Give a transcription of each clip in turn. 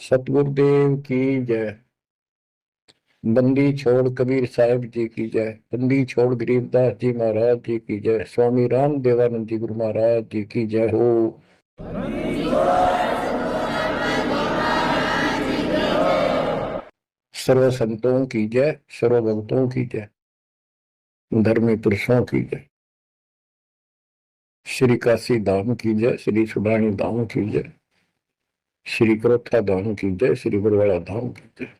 सतगुरुदेव की जय। बंदी छोड़ कबीर साहिब जी की जय। बंदी छोड़ गरीबदास जी महाराज जी की जय। स्वामी राम देवानंद जी गुरु महाराज जी की जय हो। सर्व संतों की जय, सर्व भक्तों की जय, धर्मी पुरुषों की जय। श्री काशी धाम की जय, श्री सुडानी धाम की जय, श्री करोथा धाम की जय, श्री बरवाड़ा धाम की जय।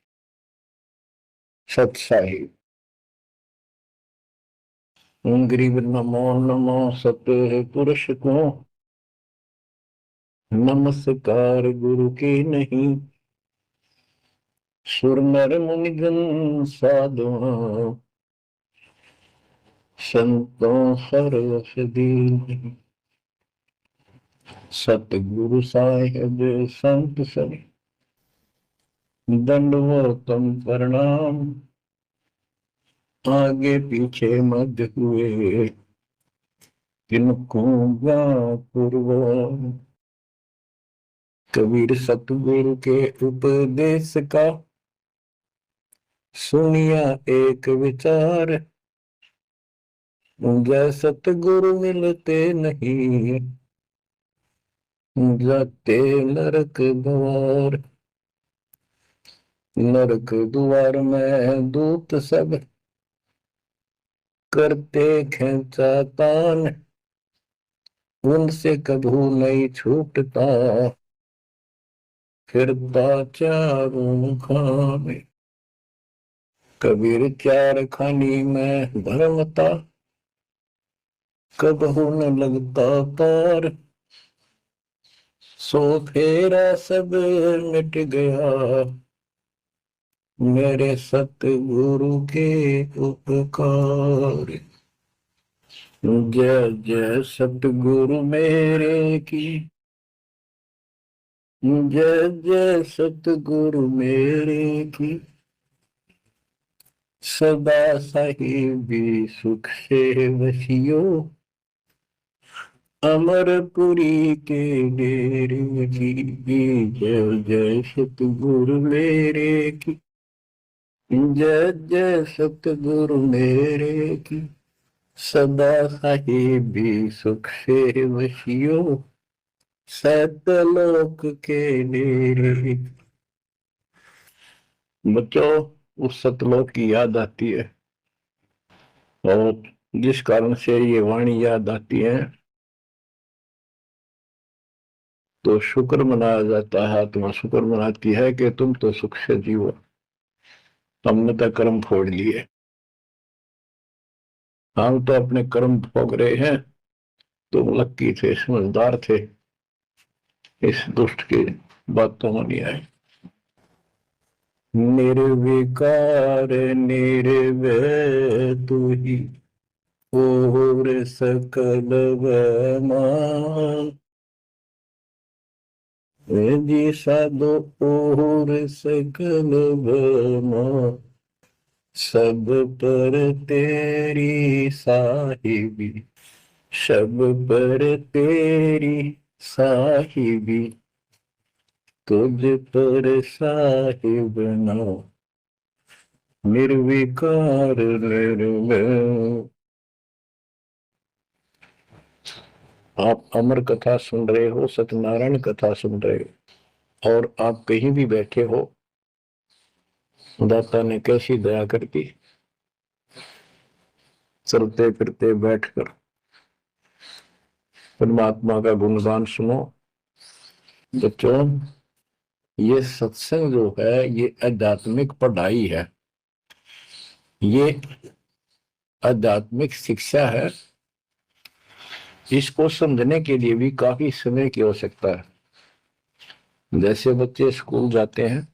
सत साहिब गरीब नमो नमो सत पुरुष को नमस्कार गुरु की नहीं। सुर नर मुनिगण साधुआ संतों हर दीन। सतगुरु साहिब संत सब दंडवतम प्रणाम। आगे पीछे मध्य हुए किनको पूर्व। कबीर सतगुरु के उपदेश का सुनिया एक विचार। जय सतगुरु मिलते नहीं जाते नरक द्वार। नरक द्वार में दूत सब करते खेचा तान। उनसे कभू नहीं छूटता फिरता चारों खाने। कबीर चार खानी में भरमता कबहू न लगता पार। सो फेरा सब मिट गया मेरे सतगुरु के उपकार। जय जय सतगुरु मेरे की जय जय सतगुरु मेरे की। सदा साहिबी सुख से वसियो अमरपुरी के डेरे की। जय जय सतगुरु मेरे की जय जय सतगुरु मेरे की। सदा साहिबी सुख से वसियो सतलोक के डेरे। बच्चों, उस सतलोक की याद आती है और जिस कारण से ये वाणी याद आती है तो शुक्र मनाया जाता है। आत्मा शुक्र मनाती है कि तुम तो सुख से जीवो, हमने तो कर्म फोड़ लिए। हम तो अपने कर्म भोग रहे हैं, तुम लक्की थे, समझदार थे, इस दुष्ट की बातों में नहीं आए। निर्विकार निर्भय तू ही और सकल मान। जी साधो और सकल मान। सब पर तेरी साहिबी, सब पर तेरी साहिबी। तुझ पर साहिब नाम निर्विकार निर्भय। आप अमर कथा सुन रहे हो, सत्यनारायण कथा सुन रहे हो, और आप कहीं भी बैठे हो, दाता ने कैसी दया कर दी। चलते फिरते बैठकर परमात्मा का गुणगान सुनो। बच्चों, ये सत्संग जो है ये आध्यात्मिक पढ़ाई है, ये आध्यात्मिक शिक्षा है। इसको समझने के लिए भी काफी समय की आवश्यकता है। जैसे बच्चे स्कूल जाते हैं,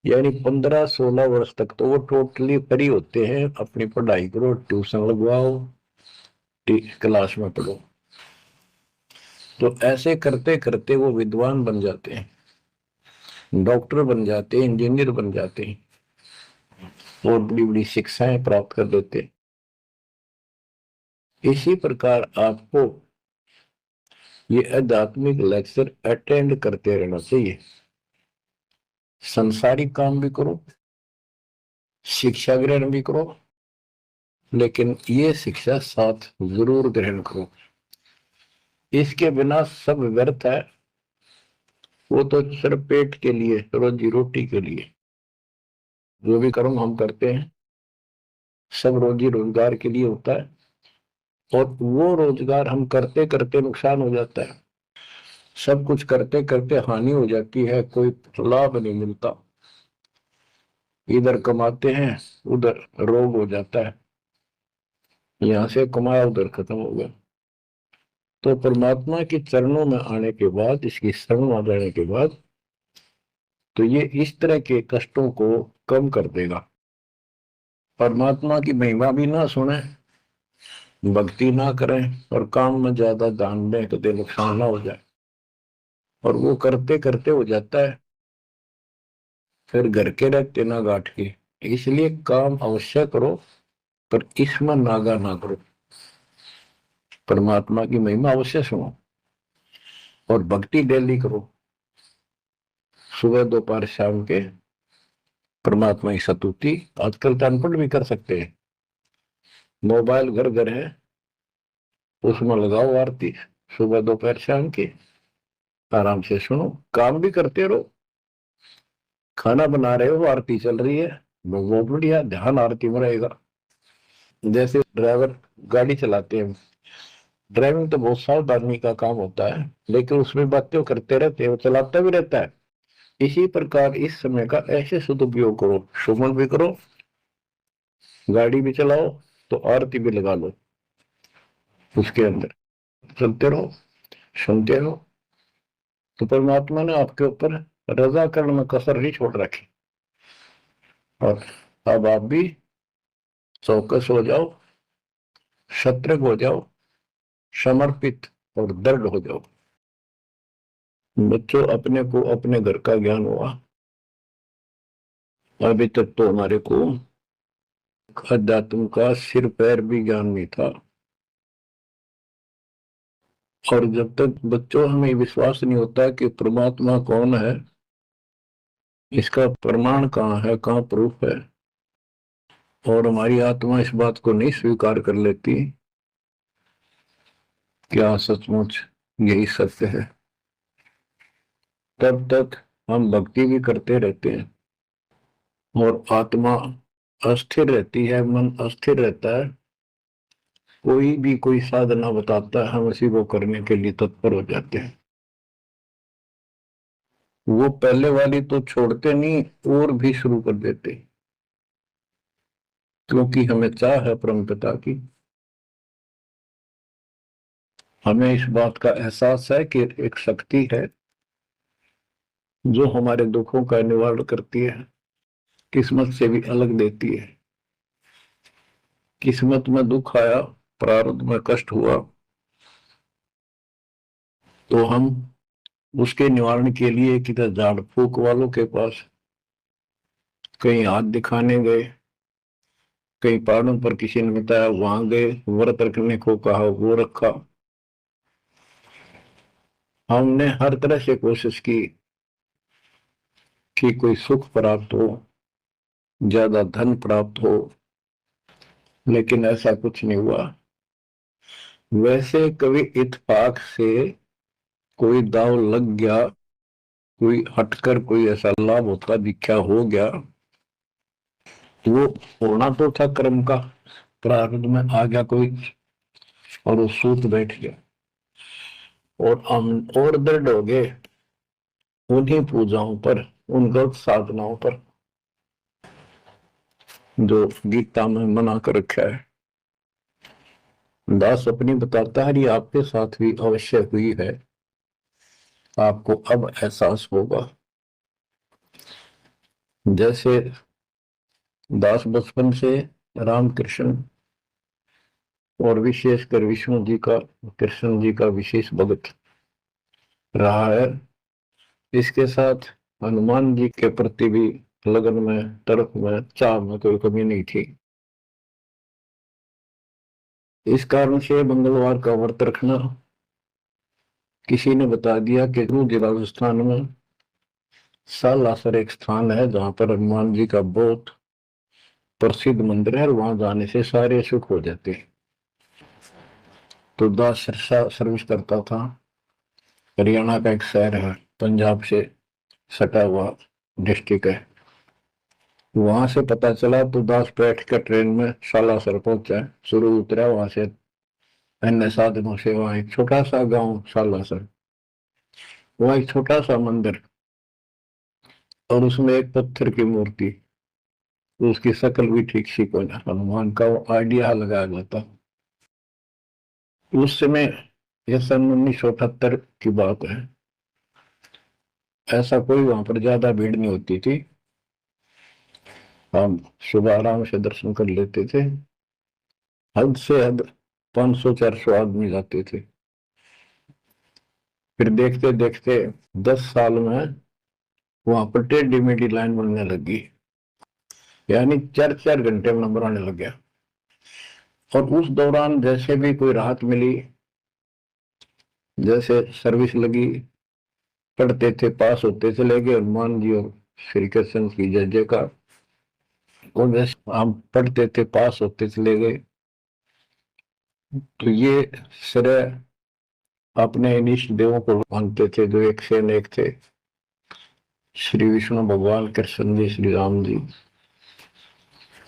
यानी 15-16 वर्ष तक तो वो टोटली फ्री होते हैं। अपनी पढ़ाई करो, ट्यूशन लगवाओ, क्लास में पढ़ो। तो ऐसे करते करते वो विद्वान बन जाते हैं, डॉक्टर बन जाते हैं, इंजीनियर बन जाते हैं और बड़ी बड़ी शिक्षाएं प्राप्त कर लेते हैं। इसी प्रकार आपको ये आध्यात्मिक लेक्चर अटेंड करते रहना चाहिए। संसारिक काम भी करो, शिक्षा ग्रहण भी करो, लेकिन ये शिक्षा साथ जरूर ग्रहण करो। इसके बिना सब व्यर्थ है। वो तो सिर्फ पेट के लिए, रोजी रोटी के लिए जो भी कर्म हम करते हैं सब रोजी रोजगार के लिए होता है, और वो रोजगार हम करते करते नुकसान हो जाता है। सब कुछ करते करते हानि हो जाती है, कोई लाभ नहीं मिलता। इधर कमाते हैं, उधर रोग हो जाता है, यहां से कमाया उधर खत्म हो गया। तो परमात्मा के चरणों में आने के बाद, इसकी शरण आ जाने के बाद, तो ये इस तरह के कष्टों को कम कर देगा। परमात्मा की महिमा भी ना सुने, भक्ति ना करें और काम में ज्यादा ध्यान दें, कभी नुकसान ना हो जाए। और वो करते करते हो जाता है, फिर घर के रहते ना गांठ के। इसलिए काम अवश्य करो, पर इसमें नागा ना करो। परमात्मा की महिमा अवश्य सुनो और भक्ति डेली करो, सुबह दोपहर शाम के परमात्मा की स्तुति। आजकल तो अनपढ़ भी कर सकते हैं, मोबाइल घर घर है, उसमें लगाओ आरती, सुबह दोपहर शाम की, आराम से सुनो, काम भी करते रहो। खाना बना रहे हो, आरती चल रही है, वो बढ़िया, ध्यान आरती में रहेगा। जैसे ड्राइवर गाड़ी चलाते हैं, ड्राइविंग तो बहुत सावधानी का काम होता है, लेकिन उसमें बातें करते रहते हैं, वो चलाता भी रहता है। इसी प्रकार इस समय का ऐसे सदुपयोग करो, सुमन भी करो, गाड़ी भी चलाओ, तो आरती भी लगा लो, उसके अंदर चलते रहो, सुनते रहो। तो परमात्मा ने आपके ऊपर रजा करने में कसर नहीं छोड़ रखी। और अब आप भी चौकस हो जाओ, सतर्क हो जाओ, समर्पित और दृढ़ हो जाओ। बच्चों, अपने को अपने घर का ज्ञान हुआ, अभी तक तो हमारे को अध्यात्म का सिर पैर भी ज्ञान नहीं था। और जब तक बच्चों हमें विश्वास नहीं होता कि परमात्मा कौन है, इसका प्रमाण कहाँ है, कहाँ प्रूफ है, और हमारी आत्मा इस बात को नहीं स्वीकार कर लेती क्या सचमुच यही सत्य है, तब तक हम भक्ति भी करते रहते हैं और आत्मा अस्थिर रहती है, मन अस्थिर रहता है। कोई भी कोई साधना बताता है, हम उसी को करने के लिए तत्पर हो जाते हैं। वो पहले वाली तो छोड़ते नहीं, और भी शुरू कर देते, क्योंकि हमें चाह है परम पिता की। हमें इस बात का एहसास है कि एक शक्ति है जो हमारे दुखों का निवारण करती है, किस्मत से भी अलग देती है। किस्मत में दुख आया, प्रारब्ध में कष्ट हुआ, तो हम उसके निवारण के लिए किधर झाड़ फूक वालों के पास, कहीं हाथ दिखाने गए, कहीं पहाड़ों पर किसी ने बताया वहां गए, व्रत रखने को कहा वो रखा। हमने हर तरह से कोशिश की कि कोई सुख प्राप्त हो, ज्यादा धन प्राप्त हो, लेकिन ऐसा कुछ नहीं हुआ। वैसे कभी इत्तेफाक से कोई दाव लग गया, कोई हटकर कोई ऐसा लाभ होता दिखा हो गया, वो होना तो था कर्म का, प्रारब्ध में आ गया कोई, और वो सूत बैठ गया। और हम और दृढ़ हो गए उन्हीं पूजाओं पर, उन गलत साधनाओं पर जो गीता में मना कर रखा है। दास अपनी बताता है, ये आपके साथ भी अवश्य हुई है, आपको अब एहसास होगा। जैसे दास बचपन से रामकृष्ण और विशेषकर विष्णु जी का, कृष्ण जी का विशेष भक्त रहा है, इसके साथ हनुमान जी के प्रति भी लगन में, तरफ में, चाह में कोई कमी नहीं थी। इस कारण से मंगलवार का व्रत रखना, किसी ने बता दिया कि गुरु जी राजस्थान में सालासर एक स्थान है जहां पर हनुमान जी का बहुत प्रसिद्ध मंदिर है, और वहां जाने से सारे सुख हो जाते हैं। तो दास सिरसा सर्विस करता था। हरियाणा का एक शहर है, पंजाब से सटा हुआ डिस्ट्रिक्ट है। वहां से पता चला तो दास बैठ कर ट्रेन में सालासर पहुंचा, शुरू उतरा वहां से अन्य साधनों से। वहां एक छोटा सा गांव सालासर, वहां एक छोटा सा मंदिर, और उसमें एक पत्थर की मूर्ति। तो उसकी शक्ल भी ठीक सी को हनुमान का वो आइडिया लगाया जाता। उस समय, यह सन 1978 की बात है, ऐसा कोई वहां पर ज्यादा भीड़ नहीं होती थी। हम सुबह आराम से दर्शन कर लेते थे। हद से हद 500-400 आदमी जाते थे। फिर देखते देखते 10 साल में वहां पर टेढ़ी मेढ़ी लाइन बनने लगी, यानी 4-4 घंटे में नंबर आने लग गया। और उस दौरान जैसे भी कोई राहत मिली, जैसे सर्विस लगी, पढ़ते थे, पास होते चले गए, हनुमान जी और श्री कृष्ण की जय जयकार। और जैसे हम पढ़ते थे, पास होते चले गए। तो ये श्रेय अपने इन इष्ट देवों को मानते थे, जो एक से अनेक थे। श्री विष्णु भगवान, कृष्ण जी, श्री राम जी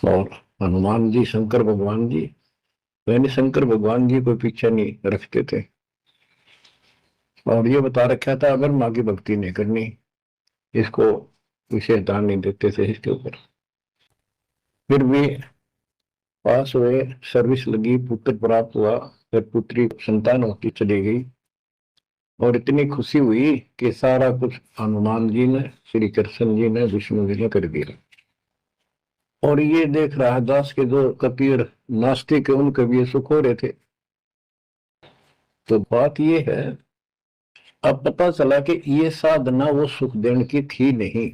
और हनुमान जी, शंकर भगवान जी। यानी शंकर भगवान जी को पीछे नहीं रखते थे। और ये बता रखा था, अगर माँ की भक्ति नहीं करनी, इसको विशेष ध्यान नहीं देते थे इसके ऊपर। फिर भी पास हुए, सर्विस लगी, पुत्र प्राप्त हुआ, फिर पुत्री संतान होती चली गई। और इतनी खुशी हुई कि सारा कुछ हनुमान जी ने, श्री कृष्ण जी ने, विष्णु जी ने कर दिया। और ये देख रहा दास के जो कबीर नास्तिक है, उनके भी ये सुख हो रहे थे। तो बात ये है, अब पता चला कि ये साधना वो सुख देने की थी नहीं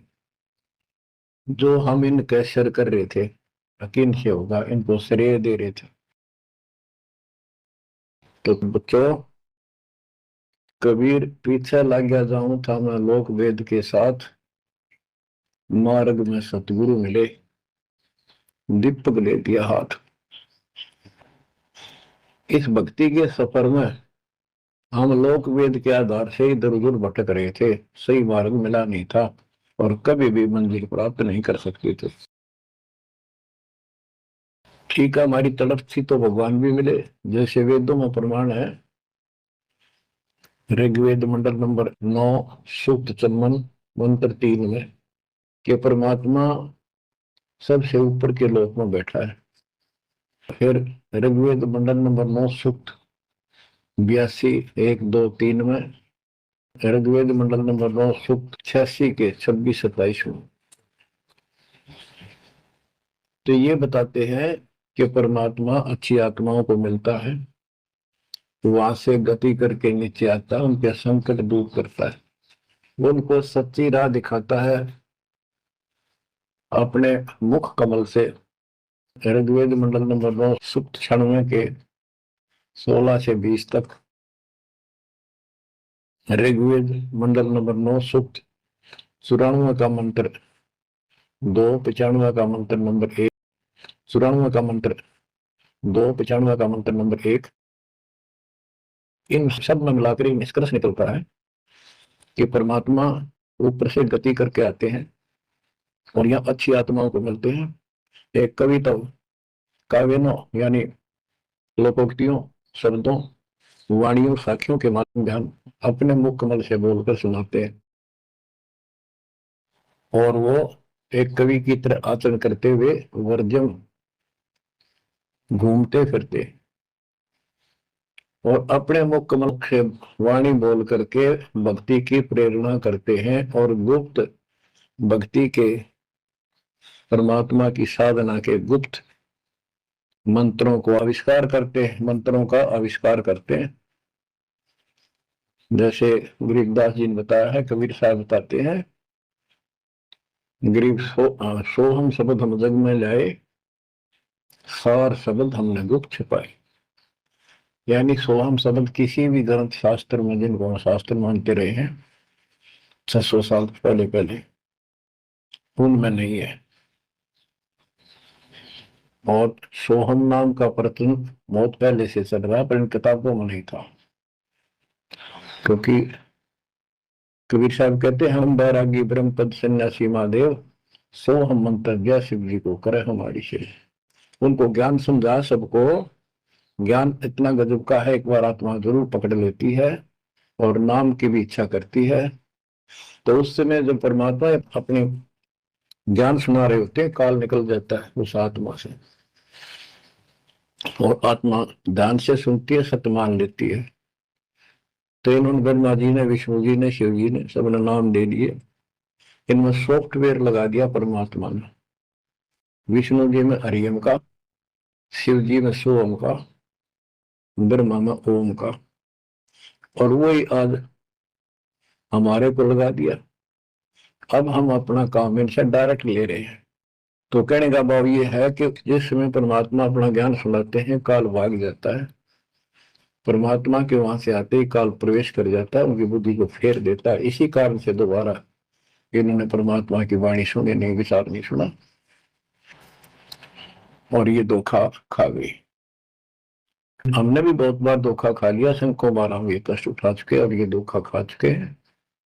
जो हम इनके सर कर रहे थे। यकीन से होगा, इनको श्रेय दे रहे थे। तो बच्चों, कबीर पीछे लग गया जाऊं था मैं लोक वेद के साथ, मार्ग में सतगुरु मिले, दीपक ले दिया हाथ। इस भक्ति के सफर में हम लोक वेद के आधार से इधर उधर भटक रहे थे, सही मार्ग मिला नहीं था, और कभी भी मंजिल प्राप्त नहीं कर सकते थे। ठीक है, हमारी तड़प थी तो भगवान भी मिले, जैसे वेदों में प्रमाण है। ऋग्वेद मंडल नंबर 9, सूक्त चमन, मंत्र 3 में कि परमात्मा सबसे ऊपर के लोक में बैठा है। फिर ऋग्वेद मंडल नंबर 9, सूक्त 82, 1, 2, 3 में, ऋग्वेद मंडल नंबर 9, सूक्त 86 के 26-27 में। तो ये बताते हैं कि परमात्मा अच्छी आत्माओं को मिलता है, वहां से गति करके नीचे आता है, उनके संकट दूर करता है, वो उनको सच्ची राह दिखाता है अपने मुख कमल से। ऋग्वेद मंडल नंबर 9, सूक्त 96 के 16 से 20 तक, ऋग्वेद मंडल नंबर 9, सूक्त 94 का मंत्र 2, 95 का मंत्र नंबर 1, 94 का मंत्र 2, 95 का मंत्र नंबर 1। इन सब में मिलाकर निष्कर्ष निकलता है कि परमात्मा ऊपर से गति करके आते हैं और यहाँ अच्छी आत्माओं को मिलते हैं। एक कविता, काव्यों यानी लोकोक्तियों, शब्दों, वाणियों, साखियों के माध्यम से हम अपने मुख कमल से बोलकर सुनाते हैं, और वो एक कवि की तरह आचरण करते हुए वर्जम घूमते फिरते और अपने मुख कमल से वाणी बोल करके भक्ति की प्रेरणा करते हैं, और गुप्त भक्ति के, परमात्मा की साधना के गुप्त मंत्रों को आविष्कार करते हैं, मंत्रों का आविष्कार करते हैं। जैसे गरीबदास जी ने बताया है, कबीर साहब बताते हैं, गरीब सोहम शब्द हम जग में लाए, सार शब्द हमने गुप्त छिपाए। यानी सोहम शब्द किसी भी ग्रंथ शास्त्र में, जिनको शास्त्र मानते रहे हैं 600 साल पहले पहले, उनमें नहीं है। और सोहम नाम का प्रचलन बहुत पहले से चल रहा है, पर इन किताबों में नहीं था। क्योंकि कबीर साहब कहते हैं, हम बैरागी ब्रह्म पद सन्यासी महादेव, सो हम मंतव्य शिव जी को करे हमारी से। उनको ज्ञान समझा सबको। ज्ञान इतना गजब का है, एक बार आत्मा जरूर पकड़ लेती है और नाम की भी इच्छा करती है, तो उस समय जब परमात्मा अपने ज्ञान सुना रहे होते हैं, काल निकल जाता है उस आत्मा से, और आत्मा ध्यान से सुनती है, सत्य मान लेती है। तो इन्होंने ब्रह्मा जी ने, विष्णु जी ने, शिव जी ने सबने नाम दे दिए। इनमें सॉफ्टवेयर लगा दिया परमात्मा ने। विष्णु जी में हरियम का, शिव जी में सोम का, ब्रह्मा में ओम का, और वही आज हमारे को लगा दिया। अब हम अपना काम इनसे डायरेक्ट ले रहे हैं। तो कहने का भाव ये है कि जिस समय परमात्मा अपना ज्ञान सुनाते हैं, काल भाग जाता है। परमात्मा के वहां से आते ही काल प्रवेश कर जाता है, उनकी बुद्धि को फेर देता है। इसी कारण से दोबारा इन्होंने परमात्मा की वाणी सुनी नहीं, विचार नहीं सुना, और ये धोखा खा गई। हमने भी बहुत बार धोखा खा लिया, संको बार हम ये कष्ट उठा चुके और ये धोखा खा चुके हैं।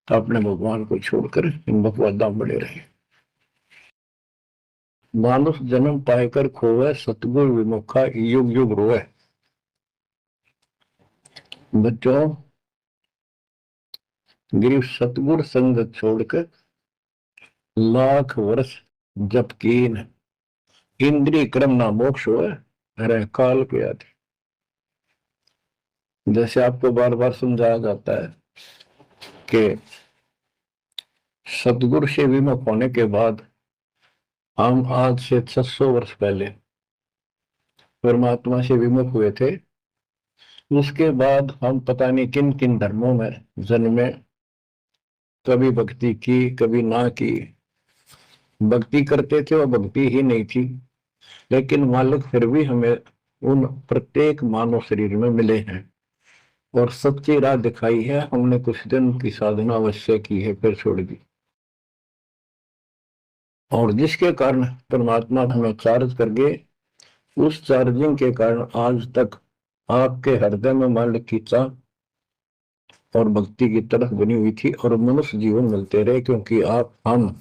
तो अपने भगवान को छोड़कर इन बकवादा बड़े रहे। मानुष जन्म पाएकर खोवे, सतगुर विमुखा युग युग रोए। बच्चों, गिरीश सतगुर संगत छोड़कर लाख वर्ष जप कीन, इंद्रिय क्रम ना मोक्ष हो रह काल के आदि। जैसे आपको बार बार समझाया जाता है कि सतगुरु से विमुख होने के बाद हम आज से 600 वर्ष पहले परमात्मा से विमुख हुए थे। उसके बाद हम पता नहीं किन किन धर्मों में जन्मे, कभी भक्ति की कभी ना की। भक्ति करते थे, वो भक्ति ही नहीं थी, लेकिन मालिक फिर भी हमें उन प्रत्येक मानव शरीर में मिले हैं और सच्ची राह दिखाई है। हमने कुछ दिन की साधना अवश्य की है, फिर छोड़ दी, और जिसके कारण परमात्मा हमें चार्ज कर गए। उस चार्जिंग के कारण आज तक आपके हृदय में मालिक की चाह और भक्ति की तरफ बनी हुई थी, और मनुष्य जीवन मिलते रहे। क्योंकि हम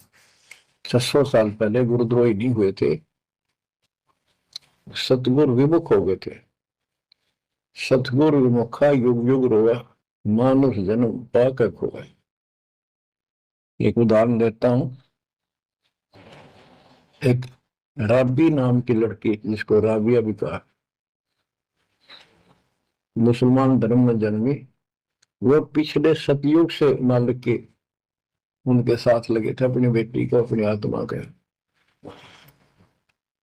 600 साल पहले गुरुद्रोही नहीं हुए थे, सतगुरु विमुख हो गए थे। सतगुरु विमुखा युग युग रोया, मानुष जन्म पाकर खोया। एक उदाहरण देता हूं। एक राबी नाम की लड़की, जिसको राबिया भी कहा, मुसलमान धर्म में जन्मी। वो पिछले सतयुग से मालिक के उनके साथ लगे थे, अपनी बेटी को, अपनी आत्मा के।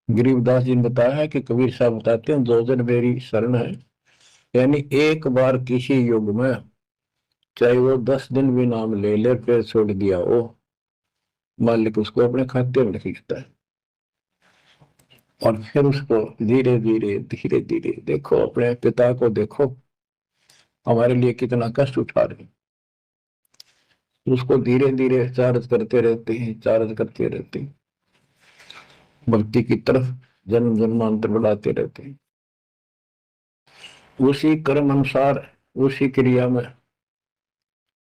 गरीबदास जी ने बताया है कि कबीर साहब बताते हैं, दो जन मेरी शरण है। यानी एक बार किसी युग में चाहे वो 10 दिन भी नाम ले ले, फिर छोड़ दिया वो, मालिक उसको अपने खाते में लिख लेता है। और फिर उसको धीरे धीरे धीरे धीरे, देखो अपने पिता को देखो, हमारे लिए कितना कष्ट उठा रहे हैं। उसको धीरे धीरे चार्ज करते रहते हैं, चार्ज करते रहते हैं, भक्ति की तरफ जन्म जन्मांतर बढ़ाते रहते हैं। उसी कर्म अनुसार, उसी क्रिया में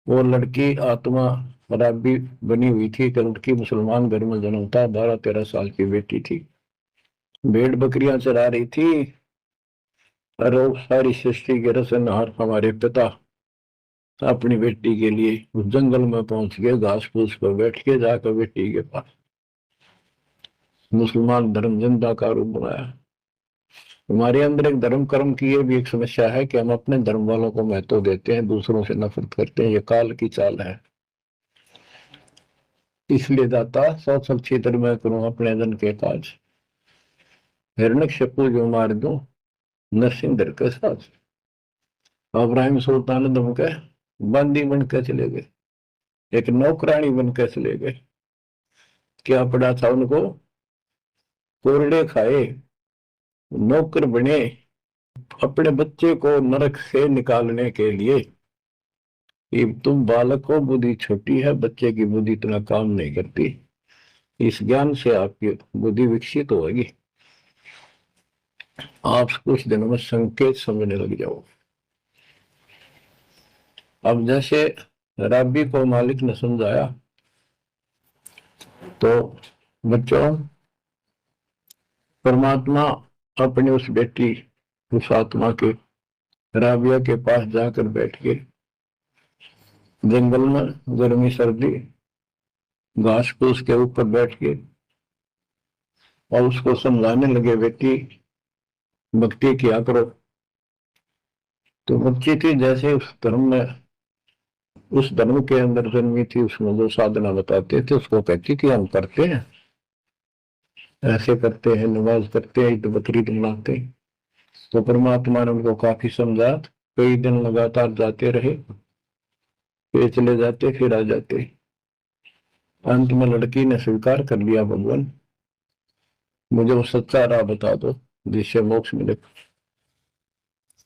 वो लड़की आत्मा शराबी बनी हुई थी। तो लड़की मुसलमान घर में जन्म था, 12-13 साल की बेटी थी, भेड़ बकरियां चरा रही थी। और सारी सृष्टि के रचनहार हमारे पिता अपनी बेटी के लिए उस जंगल में पहुंच गए, घास फूस पर बैठ के जाकर बेटी के पास मुसलमान धर्म जिंदा का रूप बनाया। हमारे अंदर एक धर्म कर्म की ये भी एक समस्या है कि हम अपने धर्म वालों को महत्व देते हैं, दूसरों से नफरत करते हैं। ये काल की चाल है। इसलिए दाता सौ सब क्षेत्र में करूं अपने जन के काज, हिरण्यकशिपु जो मार दूं नरसिंह धर के साथ। इब्राहिम सुल्तान दम के बंदी बन के चले गए, एक नौकरानी बन के चले गए। क्या पड़ा था उनको? कोरड़े खाए, नौकर बने। अपने बच्चे को नरक से निकालने के लिए कि तुम बालक को बुद्धि छोटी है, बच्चे की बुद्धि इतना काम नहीं करती, इस ज्ञान से आपकी बुद्धि विकसित होगी, आप कुछ दिनों में संकेत समझने लग जाओ। अब जैसे रबी को मालिक ने समझाया, तो बच्चों परमात्मा अपनी उस बेटी, उस आत्मा के, राबिया के पास जाकर बैठ के जंगल में गर्मी सर्दी घास फूस के ऊपर बैठ के और उसको समझाने लगे, बेटी भक्ति किया करो। तो बच्ची थी, जैसे उस धर्म के अंदर जन्मी थी, उसमें जो साधना बताते थे उसको कहती थी हम करते हैं, ऐसे करते हैं, नमाज करते हैं, ईद बकरीद मनाते हैं। तो परमात्मा ने उनको काफी समझा, कई दिन लगातार जाते रहे, फिर चले जाते फिर आ जाते। अंत में लड़की ने स्वीकार कर लिया, भगवान मुझे वो सच्चा राह बता दो जिससे मोक्ष मिले।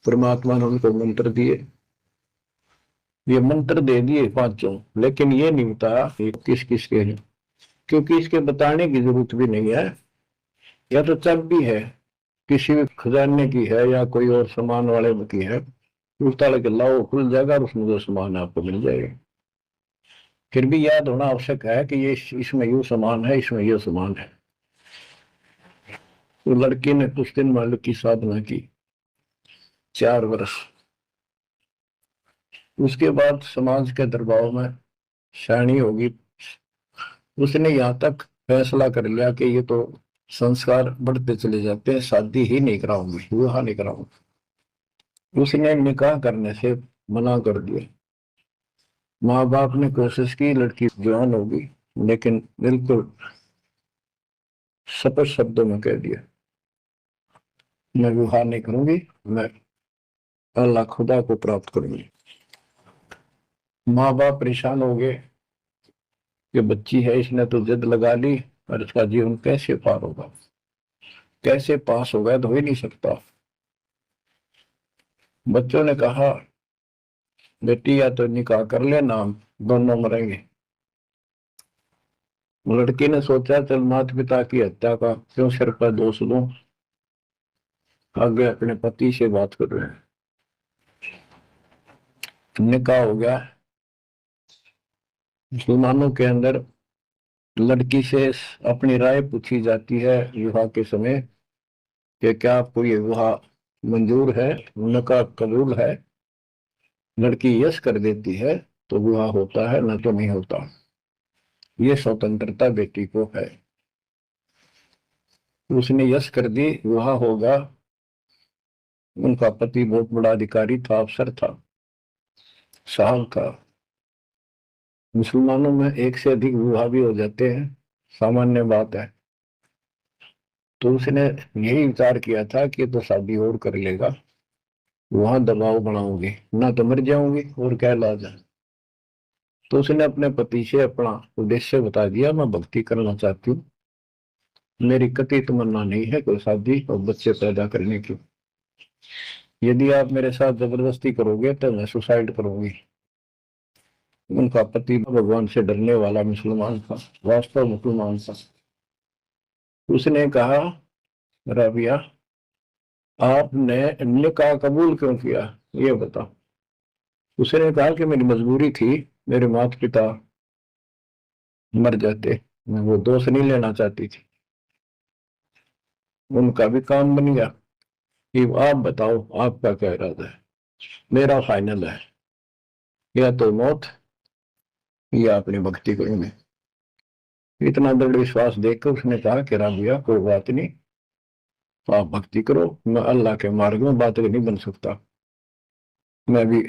परमात्मा ने उनको मंत्र दिए, ये मंत्र दे दिए पांचों, लेकिन ये नहीं बताया किस किस के हैं, क्योंकि इसके बताने की जरूरत भी नहीं है। या तो चाबी है, किसी भी खजाने की है या कोई और सामान वाले की है, उस ताले के लाओ खुल जाएगा और उसमें जो सामान है आपको मिल जाएगा। फिर भी याद होना आवश्यक है कि ये इसमें यू सामान है, इसमें यह सामान है। तो लड़की ने कुछ दिन मालिक की साधना की, 4 वर्ष। उसके बाद समाज के दरबाव में शानी होगी, उसने यहाँ तक फैसला कर लिया कि ये तो संस्कार बढ़ते चले जाते हैं, शादी ही नहीं कराऊंगी, विवाह नहीं कराऊंगी। उसने निकाह करने से मना कर दिया। माँ बाप ने कोशिश की, लड़की जवान होगी, लेकिन बिल्कुल स्पष्ट शब्दों में कह दिया, मैं विवाह नहीं करूंगी, मैं अल्लाह खुदा को प्राप्त करूंगी। माँ बाप परेशान हो गए कि बच्ची है, इसने तो जिद लगा ली, और इसका जीवन कैसे पार होगा, कैसे पास होगा, तो हो ही नहीं सकता। बच्चों ने कहा, बेटी या तो निकाह कर लेना, दोनों मरेंगे। लड़की ने सोचा, चल माता पिता की हत्या का क्यों सिर पर दोष लूं, आगे अपने पति से बात कर रहे हैं। निकाह हो गया। मुसलमानों के अंदर लड़की से अपनी राय पूछी जाती है विवाह के समय कि क्या आपको ये विवाह मंजूर है, निकाह कबूल है। लड़की यस कर देती है तो विवाह होता है, न तो नहीं होता। ये स्वतंत्रता बेटी को है। उसने यस कर दी, विवाह होगा। उनका पति बहुत बड़ा अधिकारी था, अफसर था, साहब था। मुसलमानों में एक से अधिक विवाह भी हो जाते हैं, सामान्य बात है। तो उसने यही विचार किया था कि तो शादी और कर लेगा, वहां दबाव बनाऊंगी, ना तो मर जाऊंगी और क्या इलाज है। तो उसने अपने पति से अपना उद्देश्य बता दिया, मैं भक्ति करना चाहती हूँ, मेरी कतई तमन्ना नहीं है कोई शादी और बच्चे पैदा करने की। यदि आप मेरे साथ जबरदस्ती करोगे तो मैं सुसाइड करूंगी। उनका पति भगवान से डरने वाला मुसलमान था, वास्तव मुसलमान था। उसने कहा, राबिया आपने निकाह कबूल क्यों किया, ये बता। उसने कहा कि मेरी मजबूरी थी, मेरे माता पिता मर जाते, मैं वो दोष नहीं लेना चाहती थी। उनका भी काम बन गया कि आप बताओ आपका क्या इरादा है। मेरा फाइनल है, या तो मौत या अपनी भक्ति करूंगी। इतना दृढ़ विश्वास देखकर उसने कहा कि राबिया कोई बात नहीं, आप भक्ति करो, मैं अल्लाह के मार्ग में बात नहीं बन सकता। मैं भी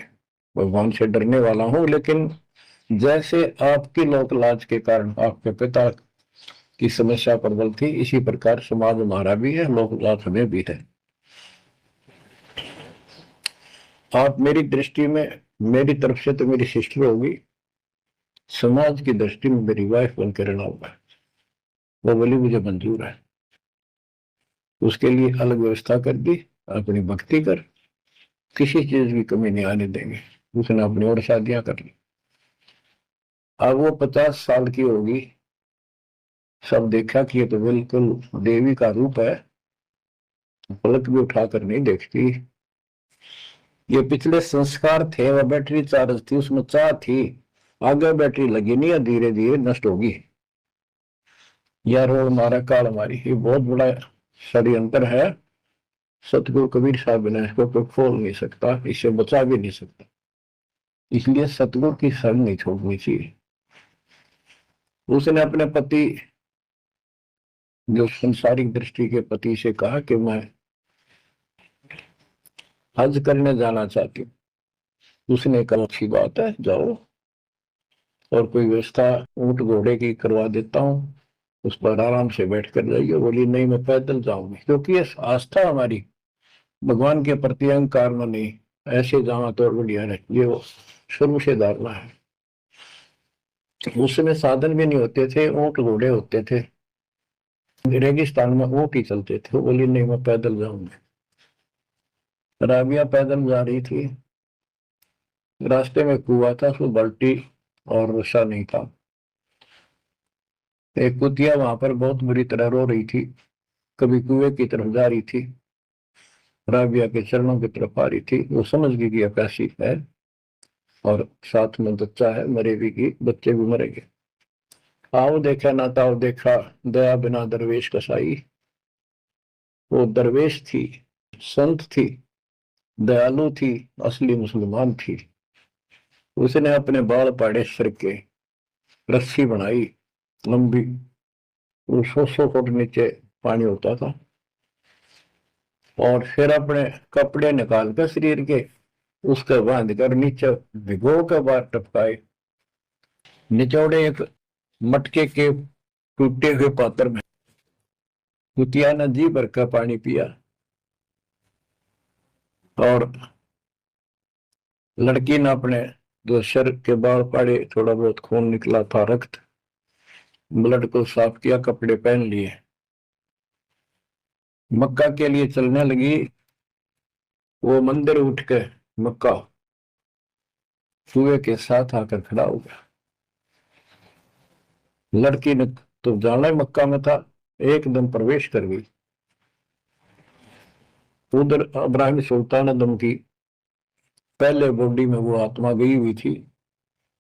भगवान से डरने वाला हूं, लेकिन जैसे आपकी लोक लाज के कारण आपके पिता की समस्या प्रबल थी, इसी प्रकार समाज हमारा भी है, लोक लाज हमें भी है। आप मेरी दृष्टि में, मेरी तरफ से तो मेरी सिस्टर होगी, समाज की दृष्टि में मेरी वाइफ बनकर रहना होगा, वो बोली मुझे मंजूर है। उसके लिए अलग व्यवस्था कर दी, अपनी भक्ति कर, किसी चीज की कमी नहीं आने देंगे। उसने अपनी और शादियां कर ली। अब वो 50 साल की होगी, सब देखा कि ये तो बिल्कुल देवी का रूप है, पलक भी उठाकर नहीं देखती। ये पिछले संस्कार थे, वह बैटरी चार्ज थी, उसमें चाह थी, आगे बैटरी लगी नहीं है, धीरे धीरे नष्ट होगी। यह रोग मारा काल हमारी, ये बहुत बड़ा षड्यंत्र है। सतगुरु कबीर साहब ने इसको कोई खोल नहीं सकता, इसे बचा भी नहीं सकता। इसलिए सतगुरु की शरण नहीं छोड़नी चाहिए। उसने अपने पति, जो संसारिक दृष्टि के पति से कहा कि मैं हज करने जाना चाहती हूँ। उसने कहा अच्छी बात है, जाओ, और कोई व्यवस्था ऊंट घोड़े की करवा देता हूँ, उस पर आराम से बैठ कर जाइए। बोली नहीं, मैं पैदल जाऊंगी, क्योंकि ये आस्था हमारी भगवान के प्रति, अहंकार में नहीं। ऐसे जाना तो बढ़िया है, ये वो शुरू से धारणा है। उस समय साधन भी नहीं होते थे, ऊंट घोड़े होते थे, रेगिस्तान में ऊंट ही चलते थे। वो बोली नहीं, मैं पैदल जाऊंगी। राबिया पैदल जा रही थी, रास्ते में कुआं था, उसमें बाल्टी और रस्सा नहीं था। एक कुतिया वहां पर बहुत बुरी तरह रो रही थी, कभी कुएं की तरफ जा रही थी, राबिया के चरणों की तरफ आ रही थी। वो समझ गई कि प्यासी है और साथ में बच्चा है, मरेगी की बच्चे भी मरेंगे। आओ देखा ना ताओ देखा, दया बिना दरवेश कसाई। वो दरवेश थी, संत थी, दयालु थी, असली मुसलमान थी। उसने अपने बाल पाड़े सिर के, रस्सी बनाई लंबी, वो 100 फुट नीचे पानी होता था, और फिर अपने कपड़े निकाल कर शरीर के उसके बांध कर नीचे भिगो के बाहर टपकाए। निचोड़े एक मटके के टूटे हुए पात्र में कुतिया ने जी भर का पानी पिया, और लड़की ने अपने जो सर के बाल पाड़े, थोड़ा बहुत खून निकला था, रक्त, ब्लड को साफ किया, कपड़े पहन लिए, मक्का के लिए चलने लगी। वो मंदिर उठ के मक्का कुएं के साथ आकर खड़ा हो गया। लड़की ने तो जाना ही मक्का में था, एकदम प्रवेश कर गई। उधर इब्राहिम सुल्तान अदम की पहले बॉडी में वो आत्मा गई हुई थी,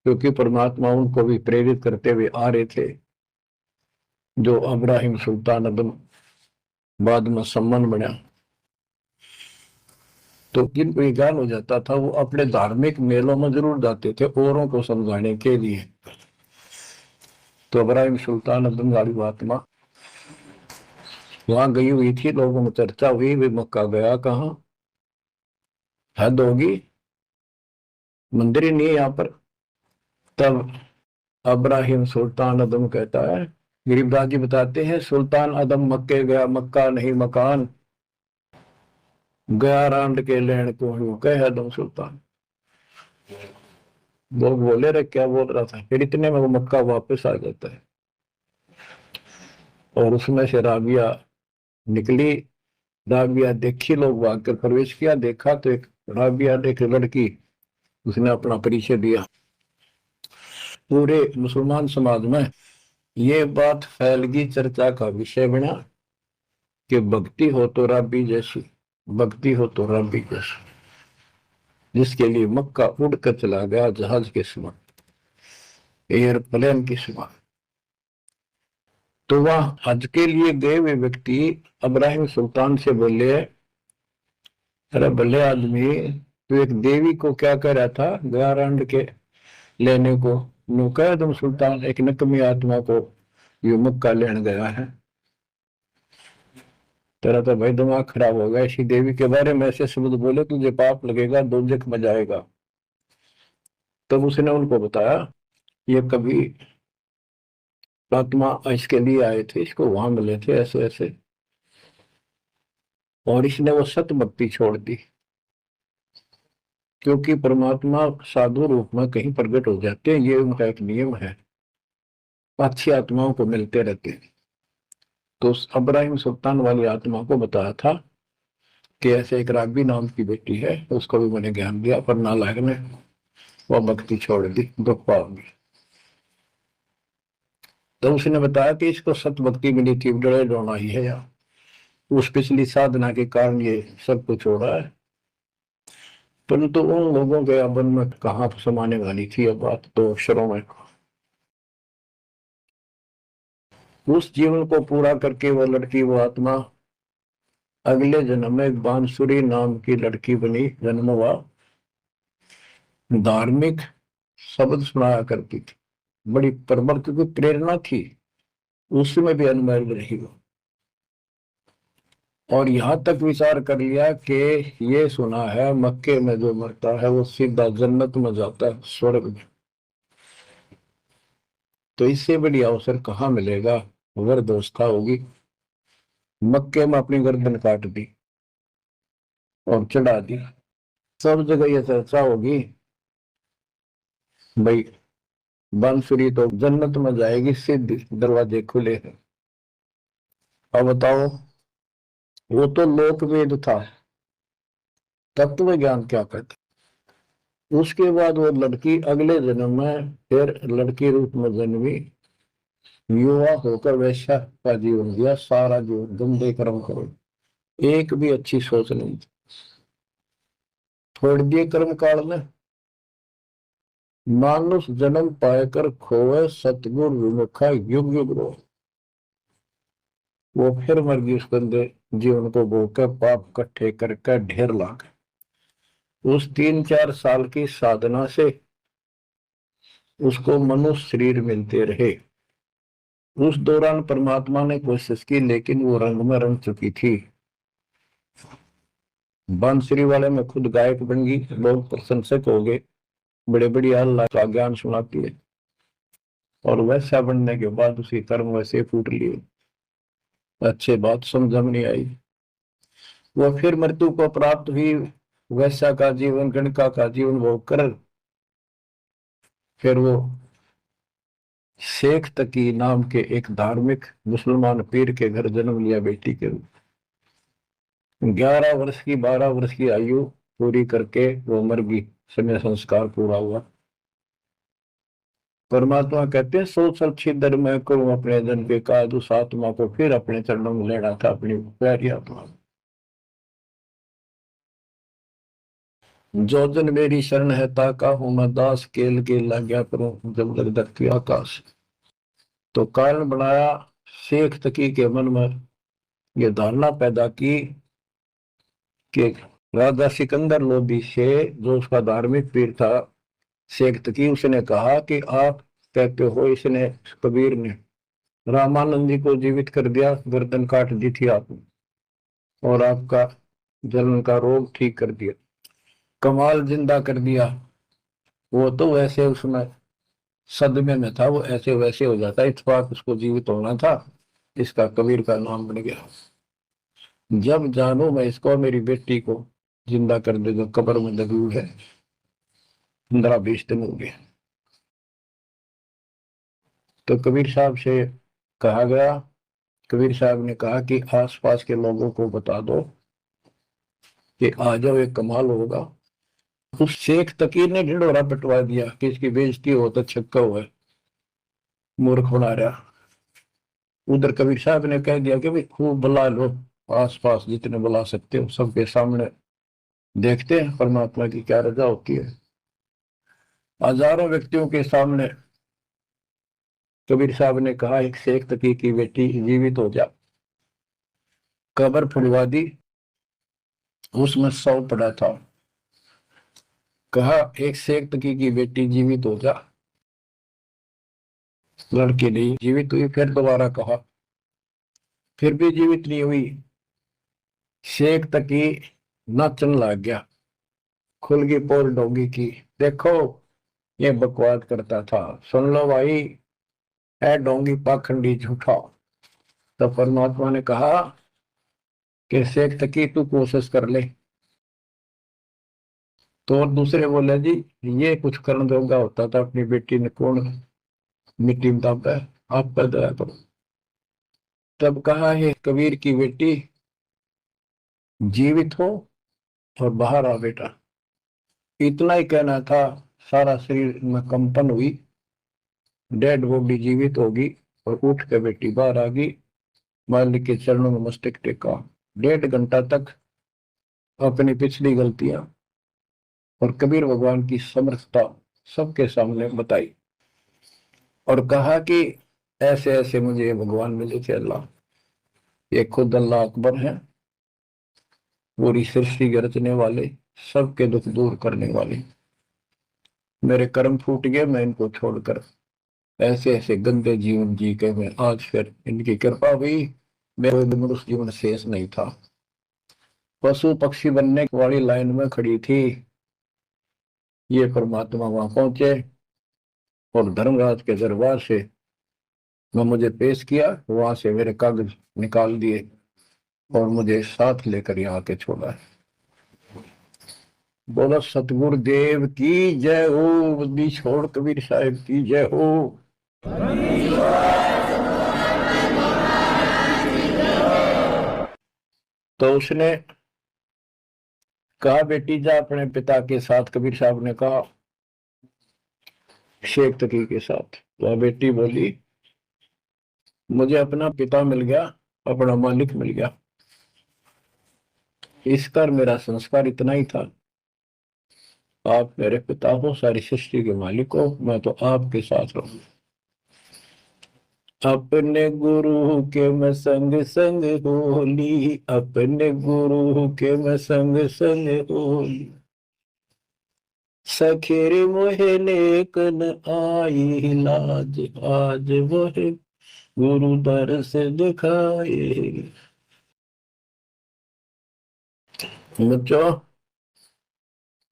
क्योंकि परमात्मा उनको भी प्रेरित करते हुए आ रहे थे। जो इब्राहिम सुल्तान अदम बाद में सम्मान बना, तो जिनको ये ज्ञान हो जाता था, वो अपने धार्मिक मेलों में जरूर जाते थे औरों को समझाने के लिए। तो इब्राहिम सुल्तान अदम वाली आत्मा वहां गई हुई थी, लोगों में चर्चा हुई, वे मक्का गया कहाँ, हद होगी, मंदिर ही नहीं है यहाँ पर। तब इब्राहिम सुल्तान अदम कहता है, गरीबदास जी बताते हैं, सुल्तान अदम मक्के गया, मक्का नहीं मकान, गया रांड के लेन को यूं कह अदम सुल्तान। लोग बोले रहे क्या बोल रहा था, फिर इतने में वो मक्का वापस आ जाता है, और उसमें से राबिया निकली। राबिया देखी, लोग भाग कर प्रवेश किया, देखा तो एक राबिया, एक लड़की, उसने अपना परिचय दिया। पूरे मुसलमान समाज में ये बात फैल गई, चर्चा का विषय बना कि भक्ति हो तो राबी जैसी, भक्ति हो तो राबी जैसी, जिसके लिए मक्का उड़कर चला गया जहाज के समान, एयरप्लेन के समान। तो वह हज के लिए गए हुए व्यक्ति इब्राहिम सुल्तान से बोले, अरे भले आदमी, तू एक देवी को क्या कह रहा था गारंड के लेने को, नु कह तुम सुल्तान एक नकमी आत्मा को यू मक्का लेने गया है। तेरा तो भाई दिमाग खराब हो गया, इसी देवी के बारे में ऐसे शब्द बोले, तुझे पाप लगेगा, दोजख में जाएगा। तब उसने उनको बताया, ये कभी आत्मा इसके लिए आए थे, इसको वहां मिले थे ऐसे ऐसे, और इसने वो सत भक्ति छोड़ दी, क्योंकि परमात्मा साधु रूप में कहीं प्रकट हो जाते हैं, ये उनका एक नियम है, अच्छी आत्माओं को मिलते रहते हैं। तो इब्राहिम सुल्तान वाली आत्मा को बताया था कि ऐसे एक राबी नाम की बेटी है, उसको भी मैंने ज्ञान दिया, पर नालायक ने वो भक्ति छोड़ दी, दुख पाओगी। तो उसने बताया कि इसको सत भक्ति मिली थी, डरे डोना ही है यार, उस पिछली साधना के कारण ये सब कुछ हो रहा है। परंतु उन लोगों के अमन में कहाँ समाने वाली थी अब बात, तो अक्षरों में। उस जीवन को पूरा करके वो लड़की, वो आत्मा अगले जन्म में बांसुरी नाम की लड़की बनी, जन्म हुआ। धार्मिक शब्द सुनाया करती थी, बड़ी प्रबल, क्योंकि प्रेरणा थी उसमें भी अनमोल रही वो। और यहां तक विचार कर लिया कि ये सुना है मक्के में जो मरता है वो सीधा जन्नत में जाता है, स्वर्ग में। तो इससे बड़ी अवसर कहाँ मिलेगा, अगर दोस्ता होगी। मक्के में अपनी गर्दन काट दी और चढ़ा दी, सब जगह ये चर्चा होगी भाई, बांसुरी तो जन्नत में जाएगी, सिद्ध दरवाजे खुले हैं। अब बताओ, वो तो लोकवेद था, तत्व ज्ञान क्या कहता। उसके बाद वो लड़की अगले जन्म में फिर लड़की रूप में जन्मी, युवा होकर वैश्या का जीवन दिया, सारा जीवन गंदे कर्म करो, एक भी अच्छी सोच नहीं थी, छोड़ दिए कर्म काल में। मानुष जन्म पाकर खोए, सतगुरु विमुखा युग युग रो। वो फिर मर गई उस गंदे जीवन को भोग कर, पाप इकट्ठे करके ढेर ला गए। उस 3-4 साल की साधना से उसको मनुष्य शरीर मिलते रहे। उस दौरान परमात्मा ने कोशिश की, लेकिन वो रंग में रंग चुकी थी। बांसुरी वाले में खुद गायक बन गई, लोग प्रशंसक हो गए, बड़े बड़ी अल्लाह का ज्ञान सुनाती है। और वैसा बनने के बाद उसी कर्म वैसे फूट लिए, अच्छे बात समझ में नहीं आई। वो फिर मृत्यु को प्राप्त हुई, वैसा का जीवन, गणका का जीवन वो कर, फिर वो शेख तकी नाम के एक धार्मिक मुसलमान पीर के घर जन्म लिया बेटी के रूप। 11 वर्ष की, 12 वर्ष की आयु पूरी करके वो मर गई, समय संस्कार पूरा हुआ। परमात्मा कहते हैं, सो सल छिदर में करूं अपने जन के काज, उस आत्मा को फिर अपने चरणों में लेना था, अपनी प्यारी आत्मा। जो जन मेरी शरण है ताका हूं मैं दास, केल के लाग्या करूं जब लग धरती आकाश। तो कारण बनाया, शेख तकी के मन में ये धारणा पैदा की कि राजा सिकंदर लोदी से, जो उसका धार्मिक पीर था शेख तकी, उसने कहा कि आप कहते हो इसने, कबीर ने रामानंद जी को जीवित कर दिया, गर्दन काट दी थी आपने, और आपका जलन का रोग ठीक कर दिया, कमाल जिंदा कर दिया। वो तो वैसे उसमें सदमे में था, वो ऐसे वैसे हो जाता, इत्तेफाक उसको जीवित होना था, इसका कबीर का नाम बन गया। जब जानू मैं इसको, मेरी बेटी को जिंदा कर दे, जो कब्र में दबी हुई है, 15-20 दिन हो गए। तो कबीर साहब से कहा गया, कबीर साहब ने कहा कि आसपास के लोगों को बता दो कि आ जाओ, एक कमाल होगा। उस शेख तकीर ने ढिंडोरा पिटवा दिया कि इसकी बेइज्जती हो तो छक्का हुआ है, मूर्ख बना रहा। उधर कबीर साहब ने कह दिया कि भाई खूब बुला लो, आसपास जितने बुला सकते हो, सबके सामने देखते हैं परमात्मा की क्या रजा होती है। हजारों व्यक्तियों के सामने कबीर साहब ने कहा, एक शेख तकी की बेटी जीवित हो जा। कब्र खुलवा दी, उसमें 100 पड़ा था। कहा एक शेख तकी की बेटी जीवित हो जा, लड़की नहीं जीवित हुई। फिर दोबारा कहा, फिर भी जीवित नहीं हुई। शेख तकी नाचन लग गया, खुल गई पोल डोगी की। देखो ये बकवास करता था, सुन लो भाई, है डोंगी पाखंडी झूठा। तो परमात्मा ने कहा कि शेख तकी तू कोशिश कर ले। तो और दूसरे बोले, जी ये कुछ करने जोगा होता था, अपनी बेटी ने कौन मिट्टी में दाबा है, आप कर दया करो। तब कहा है कबीर की बेटी जीवित हो और बाहर आ बेटा, इतना ही कहना था। सारा शरीर में कंपन हुई, डेड बॉडी जीवित होगी, और उठ के बेटी बाहर आ गई, मालिक के चरणों में मस्तक टेका। 1.5 घंटा तक अपनी पिछली गलतियां और कबीर भगवान की समर्थता सबके सामने बताई और कहा कि ऐसे ऐसे मुझे ये भगवान मिले थे अल्लाह, ये खुद अल्लाह अकबर है, पूरी सृष्टि के रचने वाले, सबके दुख दूर करने वाले। मेरे कर्म फूट गए, मैं इनको छोड़कर ऐसे ऐसे गंदे जीवन जी के मैं आज फिर इनकी कृपा हुई, मेरे मनुष्य जीवन शेष नहीं था। पशु पक्षी बनने वाली लाइन में खड़ी थी, ये परमात्मा वहां पहुंचे और धर्मराज के दरबार से मैं मुझे पेश किया, वहां से मेरे कागज निकाल दिए और मुझे साथ लेकर यहाँ आके छोड़ा है। बोलो सतगुरुदेव की जय हो, बंदी छोड़ कबीर साहिब की जय हो। तो उसने कहा बेटी जा अपने पिता के साथ, कबीर साहब ने कहा शेख तकी के साथ। तो बेटी बोली मुझे अपना पिता मिल गया, अपना मालिक मिल गया, इसका मेरा संस्कार इतना ही था। आप मेरे पिता हो, सारी सृष्टि के मालिक हो, मैं तो आपके साथ रहूं। अपने गुरु के मैं संग संग होली, अपने गुरु के मैं संग संग होली, सखेरे मोहे लेकन आई लाज, आज वह गुरु दर से दिखाए। बच्चों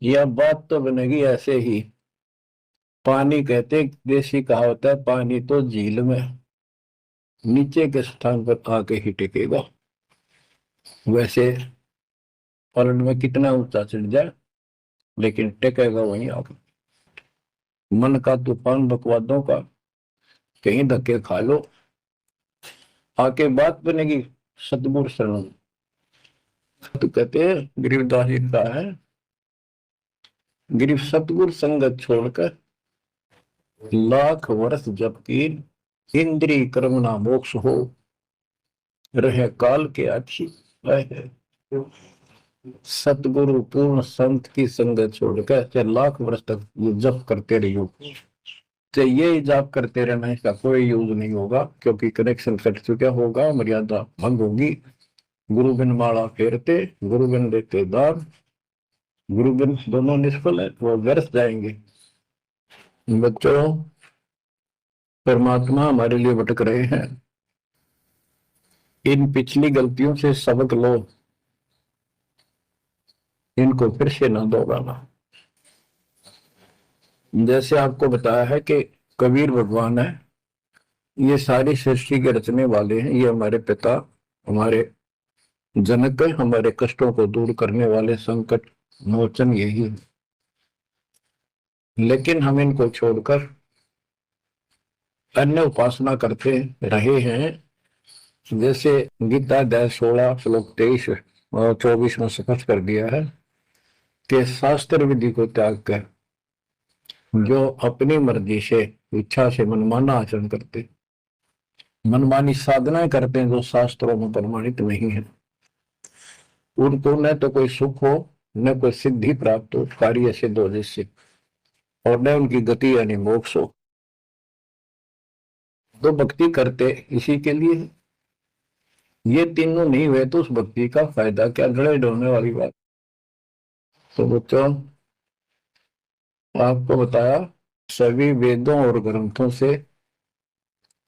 यह बात तो बनेगी ऐसे ही। पानी कहते, देसी कहावत है, पानी तो झील में नीचे के स्थान पर आके ही टिकेगा। वैसे पलट में कितना ऊंचा चढ़ जाए लेकिन टिकेगा वहीं आके। मन का तूफान बकवादों का, कहीं धक्के खा लो, आके बात बनेगी सतगुरु शरण। तो कहते हैं गरीबदास जी का है, गिरिव सतगुरु संगत छोड़कर लाख वर्ष जब की, इंद्री कर्म ना मोक्ष हो, रहे काल के आखी। सतगुरु पूर्ण संत की संगत छोड़कर चाहे लाख वर्ष तक ये जप करते रहियो, चाहे ये जाप करते रहना, इसका कोई यूज नहीं होगा, क्योंकि कनेक्शन कट चुका होगा, मर्यादा भंग होगी। गुरु बिन माला फेरते, गुरु बिन देते दान, गुरु बिन दोनों निष्फल है, वो व्यर्थ जाएंगे। बच्चों परमात्मा हमारे लिए भटक रहे हैं, इन पिछली गलतियों से सबक लो, इनको फिर से न दोहराना। जैसे आपको बताया है कि कबीर भगवान है, ये सारी सृष्टि के रचने वाले हैं, ये हमारे पिता, हमारे जनक है, हमारे कष्टों को दूर करने वाले संकट मोचन यही है। लेकिन हम इनको छोड़कर अन्य उपासना करते रहे हैं। जैसे गीता अध्याय 16 श्लोक 23 और 24 में स्पष्ट कर दिया है कि शास्त्र विधि को त्याग कर जो अपनी मर्जी से इच्छा से मनमाना आचरण करते, मनमानी साधनाएं करते हैं जो शास्त्रों में प्रमाणित नहीं है, उनको न तो कोई सुख हो, न कोई सिद्धि प्राप्त हो, कार्य सिद्ध हो जिससे, और न उनकी गति यानी मोक्ष हो। तो भक्ति करते इसी के लिए, ये तीनों नहीं हुए तो उस भक्ति का फायदा क्या, लड़ाई ढोने वाली बात। तो बच्चों आपको बताया, सभी वेदों और ग्रंथों से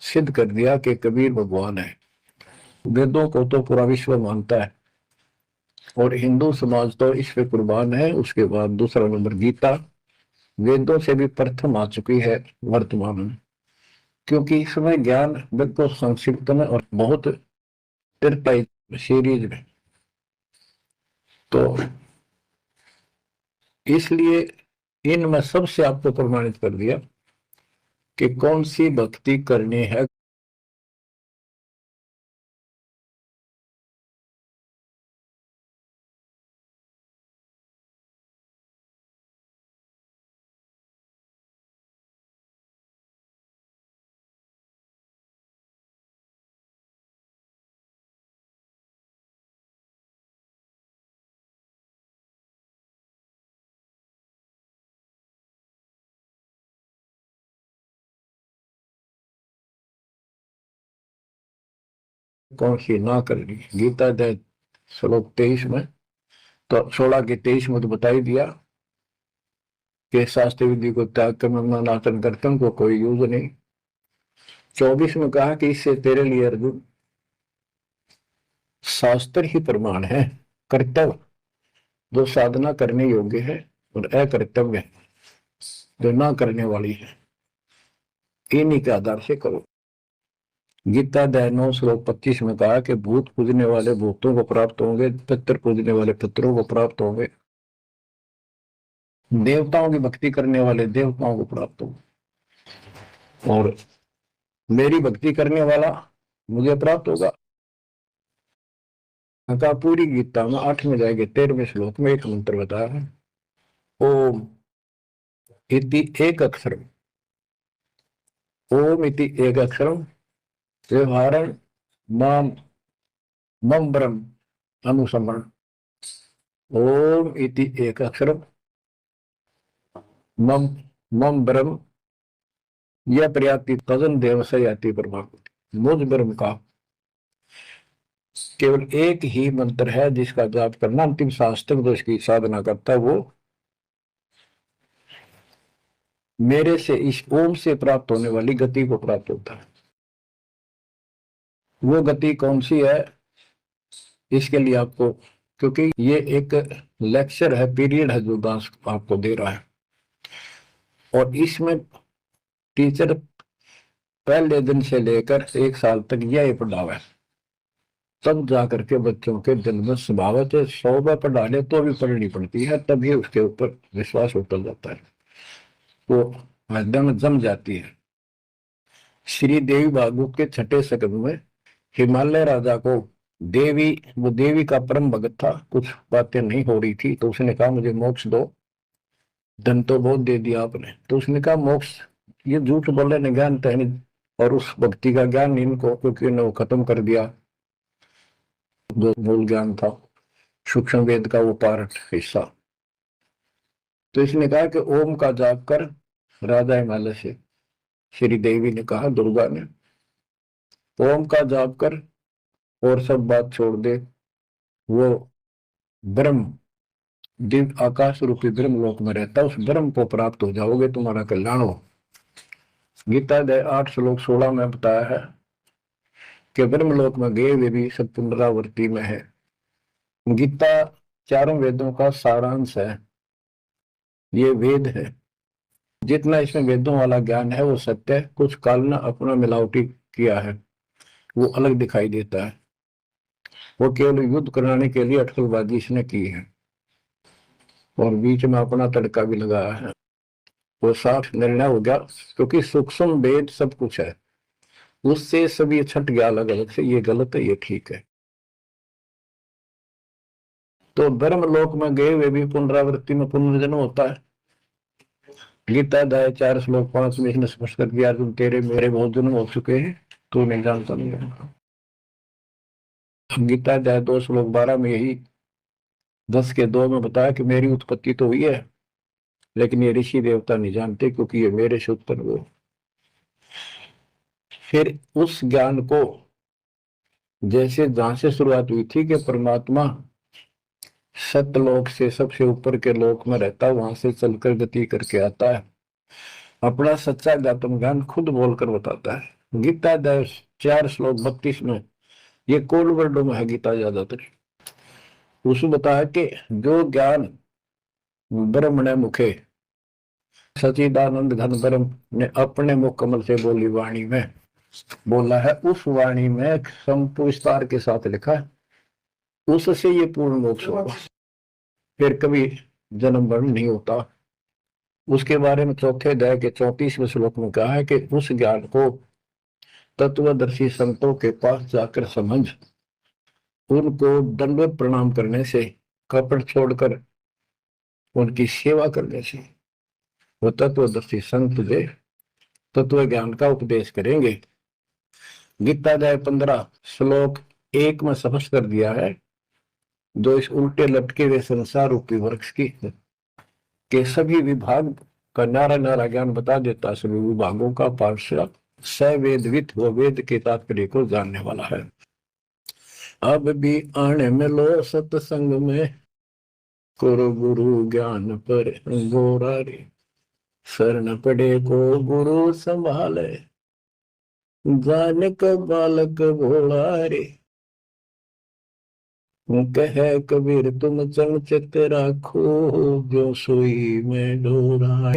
सिद्ध कर दिया कि कबीर भगवान है। वेदों को तो पूरा विश्व मानता है और हिंदू समाज तो इस पे कुर्बान है। उसके बाद दूसरा नंबर गीता, वेदों से भी प्रथम आ चुकी है वर्तमान में, क्योंकि इसमें ज्ञान बिल्कुल संक्षिप्त में और बहुत तिरपाई सीरीज में, तो इसलिए इनमें सबसे आपको प्रमाणित कर दिया कि कौन सी भक्ति करनी है। कौन सी ना करनी। गीता अध्याय श्लोक 23 में तो 16 के 23 में तो बता ही दिया कि शास्त्र विधि को त्याग कर अनाटन करते उनको कोई यूज नहीं। 24 में कहा कि इससे तेरे लिए अर्जुन शास्त्र ही प्रमाण है, कर्तव्य जो साधना करने योग्य है और अकर्तव्य जो ना करने वाली है, इन्हीं के आधार से करो। गीता अध्याय 9 श्लोक 25 में कहा कि भूत पूजने वाले भूतों को प्राप्त होंगे, पितर पूजने वाले पितरों को प्राप्त होंगे, देवताओं की भक्ति करने वाले देवताओं को प्राप्त होंगे, और मेरी भक्ति करने वाला मुझे प्राप्त होगा। कहा पूरी गीता में 8 में जाएंगे 13वें श्लोक में एक मंत्र बताया है, ओम इति एक अक्षरम, ओम इति एक अक्षरम व्यवहारण माम मम ब्रह्म अनुसमरण। ओम इति एक अक्षरम मम मम ब्रह्म यह प्रयाति तदन देव से याति ब्रह्म। मुझ ब्रह्म का केवल एक ही मंत्र है जिसका जाप करना अंतिम शास्त्र जो इसकी साधना करता है वो मेरे से इस ओम से प्राप्त होने वाली गति को प्राप्त होता है। वो गति कौन सी है इसके लिए आपको, क्योंकि ये एक लेक्चर है, पीरियड है जो दास आपको दे रहा है, और इसमें टीचर पहले दिन से लेकर 1 साल तक यह पढ़ावा है, तब जाकर के बच्चों के दिल में स्वभावत 100 बार पढ़ा ले तो भी पढ़नी पड़ती है, तभी उसके ऊपर विश्वास उतर जाता है, वो हृदय में जम जाती है। श्री देवी भागवत के 6ठे सकंद में हिमालय राजा को वो देवी का परम भगत था, कुछ बातें नहीं हो रही थी, तो उसने कहा मुझे मोक्ष दो, धन तो बहुत दे दिया आपने, तो उसने कहा मोक्ष ये झूठ बोले ने ज्ञान तो नहीं, और उस भक्ति का ज्ञान इनको क्योंकि उन्हें वो खत्म कर दिया जो मूल ज्ञान था, सूक्ष्म वेद का वो पार्ट हिस्सा। तो इसने कहा कि ओम का जाप कर, राजा हिमालय से श्री देवी ने कहा, दुर्गा ने, ओम का जाप कर और सब बात छोड़ दे, वो ब्रह्म दिव्य आकाश रूपी ब्रह्म लोक में रहता, उस ब्रह्म को प्राप्त हो जाओगे, तुम्हारा कल्याण हो। गीता अध्याय 8 श्लोक 16 में बताया है कि ब्रह्म लोक में गए वे भी सब पुनरावृत्ति में है। गीता चारों वेदों का सारांश है, ये वेद है, जितना इसमें वेदों वाला ज्ञान है वो सत्य है, कुछ काल ने अपना मिलावटी किया है वो अलग दिखाई देता है, वो केवल युद्ध कराने के लिए अटकलबाजी इसने की है और बीच में अपना तड़का भी लगाया है। वो साफ निर्णय हो गया क्योंकि सूक्ष्म वेद सब कुछ है, उससे सभी छट गया अलग अलग से, ये गलत है ये ठीक है। तो ब्रह्म लोक में गए वे भी पुनरावृत्ति में पुनर्जन्म होता है। गीता अध्याय 4 श्लोक 5 में इसने स्पष्ट कर दिया, तुम तेरे मेरे बहुत जन्म हो चुके हैं, तू नहीं जानता नहीं। गीता अध्याय 2 श्लोक 12 में यही 10 के 2 में बताया कि मेरी उत्पत्ति तो हुई है लेकिन ये ऋषि देवता नहीं जानते क्योंकि ये मेरे से उत्पन्न हुए। फिर उस ज्ञान को जैसे जहां से शुरुआत हुई थी कि परमात्मा सतलोक से सबसे ऊपर के लोक में रहता, वहां से चलकर गति करके आता है, अपना सच्चा गौतम ज्ञान खुद बोलकर बताता है। गीता अध्याय 4 श्लोक 32 में ये कोड वर्डों में है गीता ज्यादातर, उसमें बताया कि जो ज्ञान ब्रह्मणे मुखे सचिदानंद घन ब्रह्म ने अपने मुख कमल से बोली वाणी में बोला है, उस वाणी में विस्तार के साथ लिखा है, उससे ये पूर्ण मोक्ष होगा, फिर कभी जन्म मरण नहीं होता। उसके बारे में चौथे अध्याय के 34वें श्लोक में कहा है कि उस ज्ञान को तत्वदर्शी संतों के पास जाकर समझ, उनको दंडवत प्रणाम करने से, कपट छोड़कर उनकी सेवा करने से वो तत्वदर्शी संत दे तत्व ज्ञान का उपदेश करेंगे। गीता अध्याय 15 श्लोक 1 में स्पष्ट कर दिया है, जो इस उल्टे लटके हुए संसार रूपी वृक्ष की के सभी विभाग का नारा नारा ज्ञान बता देता, सभी विभागों का पार्षद सवेदवित व वेद के तात्पर्य को जानने वाला है। अब भी आने मिलो सत्संग में, करो गुरु ज्ञान पर गोरा रे। शरण पड़े को गुरु संभाले, जान का बालक भोला रे। कहे कबीर तुम चंचत राखो, जो सोई में डोरा।